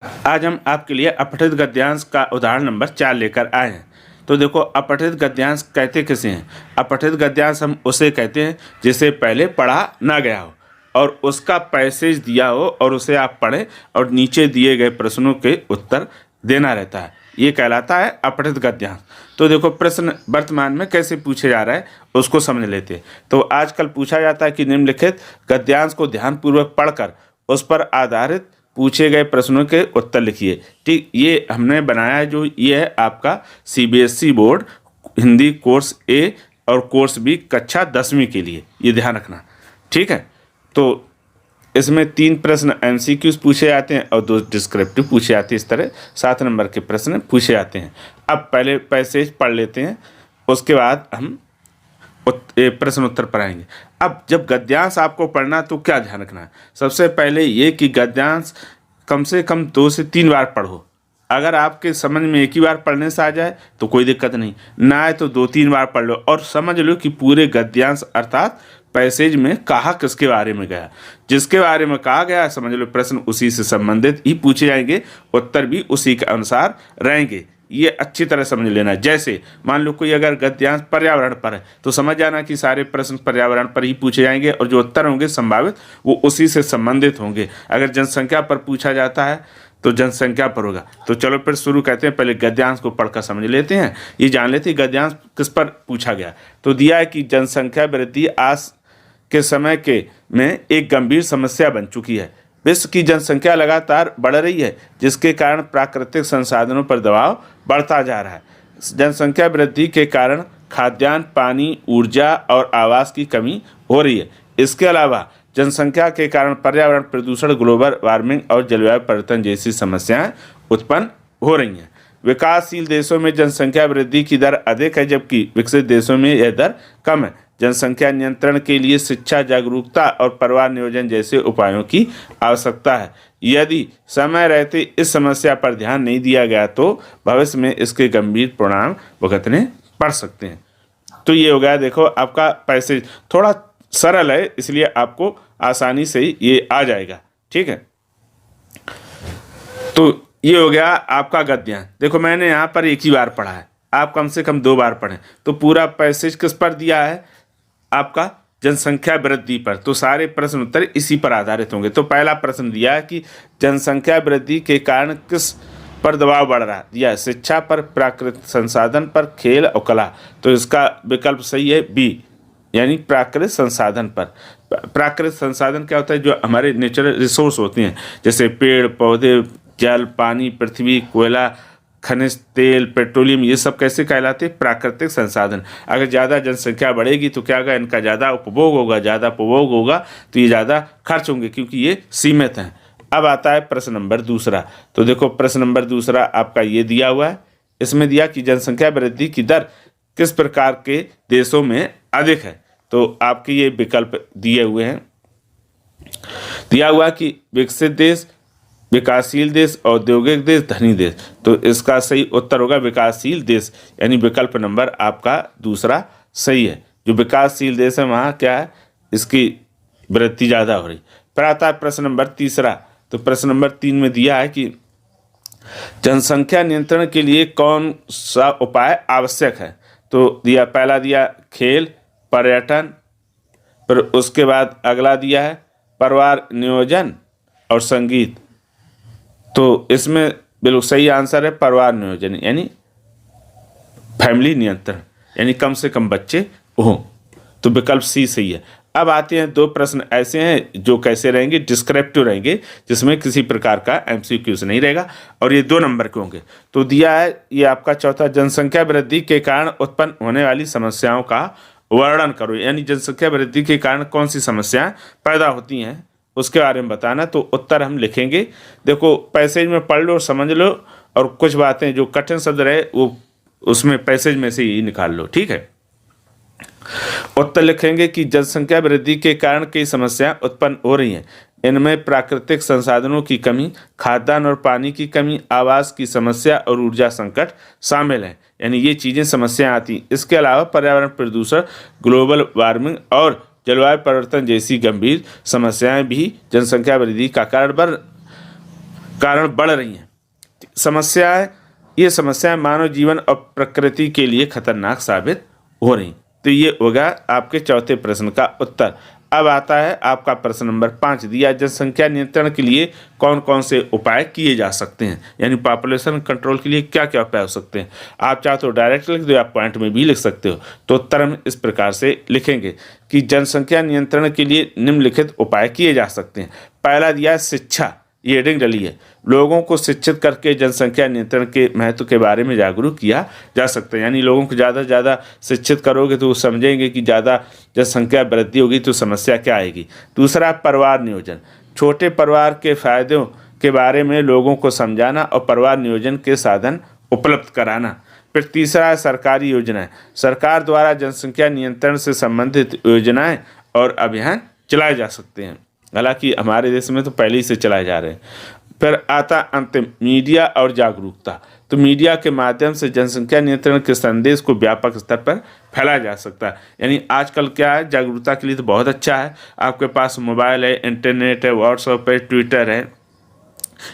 आज हम आपके लिए अपठित गद्यांश का उदाहरण नंबर 4 लेकर आए हैं। तो देखो, अपठित गद्यांश कहते किसे हैं? अपठित गद्यांश हम उसे कहते हैं जिसे पहले पढ़ा ना गया हो और उसका पैसेज दिया हो और उसे आप पढ़ें और नीचे दिए गए प्रश्नों के उत्तर देना रहता है। ये कहलाता है अपठित गद्यांश। तो देखो, प्रश्न वर्तमान में कैसे पूछे जा रहा है उसको समझ लेते हैं। तो आजकल पूछा जाता है कि निम्नलिखित गद्यांश को ध्यानपूर्वक पढ़कर उस पर आधारित पूछे गए प्रश्नों के उत्तर लिखिए। ठीक, ये हमने बनाया है। जो ये है आपका सीबीएसई बोर्ड हिंदी कोर्स ए और कोर्स बी कक्षा 10वीं के लिए, ये ध्यान रखना। ठीक है, तो इसमें 3 प्रश्न एमसीक्यूज पूछे जाते हैं और 2 डिस्क्रिप्टिव पूछे जाते हैं। इस तरह 7 नंबर के प्रश्न पूछे जाते हैं। अब पहले पैसेज पढ़ लेते हैं, उसके बाद हम प्रश्न उत्तर पर आएंगे। अब जब गद्यांश आपको पढ़ना तो क्या ध्यान रखना है? सबसे पहले ये कि गद्यांश कम से कम 2 से 3 बार पढ़ो। अगर आपके समझ में एक ही बार पढ़ने से आ जाए तो कोई दिक्कत नहीं, ना आए तो 2-3 बार पढ़ लो और समझ लो कि पूरे गद्यांश अर्थात पैसेज में कहा किसके बारे में गया। जिसके बारे में कहा गया समझ लो प्रश्न उसी से संबंधित ही पूछे जाएंगे, उत्तर भी उसी के अनुसार रहेंगे। ये अच्छी तरह समझ लेना। जैसे मान लो कोई अगर गद्यांश पर्यावरण पर है तो समझ जाना कि सारे प्रश्न पर्यावरण पर ही पूछे जाएंगे और जो उत्तर होंगे संभावित वो उसी से संबंधित होंगे। अगर जनसंख्या पर पूछा जाता है तो जनसंख्या पर होगा। तो चलो फिर शुरू करते हैं। पहले गद्यांश को पढ़कर समझ लेते हैं, ये जान लेते हैं गद्यांश किस पर पूछा गया। तो दिया है कि जनसंख्या वृद्धि आज के समय के में एक गंभीर समस्या बन चुकी है। विश्व की जनसंख्या लगातार बढ़ रही है जिसके कारण प्राकृतिक संसाधनों पर दबाव बढ़ता जा रहा है। जनसंख्या वृद्धि के कारण खाद्यान्न, पानी, ऊर्जा और आवास की कमी हो रही है। इसके अलावा जनसंख्या के कारण पर्यावरण प्रदूषण, ग्लोबल वार्मिंग और जलवायु परिवर्तन जैसी समस्याएं उत्पन्न हो रही हैं। विकासशील देशों में जनसंख्या वृद्धि की दर अधिक है जबकि विकसित देशों में यह दर कम है। जनसंख्या नियंत्रण के लिए शिक्षा, जागरूकता और परिवार नियोजन जैसे उपायों की आवश्यकता है। यदि समय रहते इस समस्या पर ध्यान नहीं दिया गया तो भविष्य में इसके गंभीर परिणाम भुगतने पड़ सकते हैं। तो ये हो गया, देखो आपका पैसेज थोड़ा सरल है इसलिए आपको आसानी से ही ये आ जाएगा। ठीक है, तो ये हो गया आपका गद्यांश। देखो मैंने यहाँ पर एक ही बार पढ़ा है, आप कम से कम 2 बार पढ़ें। तो पूरा पैसेज किस पर दिया है? आपका जनसंख्या वृद्धि पर। तो सारे प्रश्न उत्तर इसी पर आधारित होंगे। तो पहला प्रश्न दिया है कि जनसंख्या वृद्धि के कारण किस पर दबाव बढ़ रहा है? दिया है शिक्षा पर, प्राकृतिक संसाधन पर, खेल और कला। तो इसका विकल्प सही है बी, यानी प्राकृतिक संसाधन पर। प्राकृतिक संसाधन क्या होता है? जो हमारे नेचुरल रिसोर्स होते हैं जैसे पेड़ पौधे, जल, पानी, पृथ्वी, कोयला, खनिज तेल, पेट्रोलियम, ये सब कैसे कहलाते हैं? प्राकृतिक संसाधन। अगर ज़्यादा जनसंख्या बढ़ेगी तो क्या होगा? इनका ज़्यादा उपभोग होगा, ज़्यादा उपभोग होगा तो ये ज़्यादा खर्च होंगे क्योंकि ये सीमित हैं। अब आता है प्रश्न नंबर 2। तो देखो प्रश्न नंबर 2 आपका ये दिया हुआ है। इसमें दिया कि जनसंख्या वृद्धि की दर किस प्रकार के देशों में अधिक है। तो आपके ये विकल्प दिए हुए हैं। दिया हुआ कि विकसित देश, विकासशील देश, औद्योगिक देश, धनी देश। तो इसका सही उत्तर होगा विकासशील देश, यानी विकल्प नंबर आपका 2 सही है। जो विकासशील देश है वहाँ क्या है? इसकी वृद्धि ज़्यादा हो रही। फिर आता है प्रश्न नंबर 3। तो प्रश्न नंबर 3 में दिया है कि जनसंख्या नियंत्रण के लिए कौन सा उपाय आवश्यक है? तो दिया, पहला दिया खेल, पर्यटन, फिर उसके बाद अगला दिया है परिवार नियोजन और संगीत। तो इसमें बिल्कुल सही आंसर है परिवार नियोजन, यानी फैमिली नियंत्रण, यानी कम से कम बच्चे हों। तो विकल्प सी सही है। अब आते हैं 2 प्रश्न ऐसे हैं जो कैसे रहेंगे? डिस्क्रिप्टिव रहेंगे, जिसमें किसी प्रकार का एमसीक्यूज नहीं रहेगा और ये 2 नंबर के होंगे। तो दिया है ये आपका चौथा, जनसंख्या वृद्धि के कारण उत्पन्न होने वाली समस्याओं का वर्णन करो। यानी जनसंख्या वृद्धि के कारण कौन सी समस्याएं पैदा होती हैं उसके बारे में बताना। तो उत्तर हम लिखेंगे। देखो पैसेज में पढ़ लो और समझ लो, और कुछ बातें जो कठिन शब्द रहे वो उसमें पैसेज में से ही निकाल लो। ठीक है, उत्तर लिखेंगे कि जनसंख्या वृद्धि के कारण कई समस्याएं उत्पन्न हो रही हैं। इनमें प्राकृतिक संसाधनों की कमी, खाद्यान्न और पानी की कमी, आवास की समस्या और ऊर्जा संकट शामिल हैं। यानी ये चीज़ें समस्याएं आती। इसके अलावा पर्यावरण प्रदूषण, ग्लोबल वार्मिंग और जलवायु परिवर्तन जैसी गंभीर समस्याएं भी जनसंख्या वृद्धि का कारण कारण बढ़ रही हैं। ये समस्याएं मानव जीवन और प्रकृति के लिए खतरनाक साबित हो रही। तो ये होगा आपके चौथे प्रश्न का उत्तर। अब आता है आपका प्रश्न नंबर 5, दिया जनसंख्या नियंत्रण के लिए कौन कौन से उपाय किए जा सकते हैं, यानी पॉपुलेशन कंट्रोल के लिए क्या क्या उपाय हो सकते हैं। आप चाहो तो डायरेक्ट लिख दो या पॉइंट में भी लिख सकते हो। तो उत्तर हम इस प्रकार से लिखेंगे कि जनसंख्या नियंत्रण के लिए निम्नलिखित उपाय किए जा सकते हैं। पहला दिया है शिक्षा, ये हेडिंग डली है। लोगों को शिक्षित करके जनसंख्या नियंत्रण के महत्व के बारे में जागरूक किया जा सकता है, यानी लोगों को ज़्यादा से ज़्यादा शिक्षित करोगे तो वो समझेंगे कि ज़्यादा जनसंख्या वृद्धि होगी तो समस्या क्या आएगी। दूसरा, परिवार नियोजन, छोटे परिवार के फायदों के बारे में लोगों को समझाना और परिवार नियोजन के साधन उपलब्ध कराना। फिर तीसरा है सरकारी योजनाएं, सरकार द्वारा जनसंख्या नियंत्रण से संबंधित योजनाएं और अभियान चलाए जा सकते हैं, हालांकि हमारे देश में तो पहले ही से चलाए जा रहे हैं। फिर आता अंतिम, मीडिया और जागरूकता। तो मीडिया के माध्यम से जनसंख्या नियंत्रण के संदेश को व्यापक स्तर पर फैलाया जा सकता है, यानी आजकल क्या है, जागरूकता के लिए तो बहुत अच्छा है। आपके पास मोबाइल है, इंटरनेट है, व्हाट्सएप है, ट्विटर है,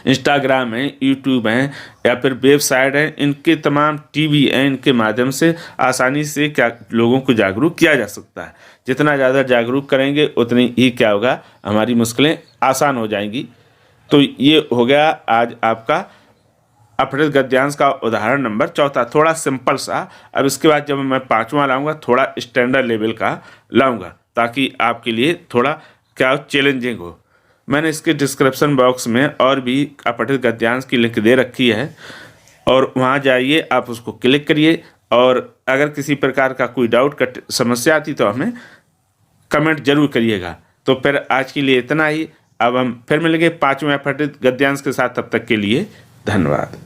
इंस्टाग्राम है, यूट्यूब है या फिर वेबसाइट है, इनके तमाम टीवी हैं, इनके माध्यम से आसानी से क्या लोगों को जागरूक किया जा सकता है। जितना ज़्यादा जागरूक करेंगे उतनी ही क्या होगा, हमारी मुश्किलें आसान हो जाएंगी। तो ये हो गया आज आपका अपठित गद्यांश का उदाहरण नंबर 4, थोड़ा सिंपल सा। अब इसके बाद जब मैं 5वां लाऊंगा थोड़ा स्टैंडर्ड लेवल का लाऊंगा, ताकि आपके लिए थोड़ा क्या चैलेंजिंग हो। मैंने इसके डिस्क्रिप्शन बॉक्स में और भी अपठित गद्यांश की लिंक दे रखी है, और वहाँ जाइए, आप उसको क्लिक करिए, और अगर किसी प्रकार का कोई डाउट समस्या आती तो हमें कमेंट जरूर करिएगा। तो फिर आज के लिए इतना ही। अब हम फिर मिलेंगे 5वें अपठित गद्यांश के साथ, तब तक के लिए धन्यवाद।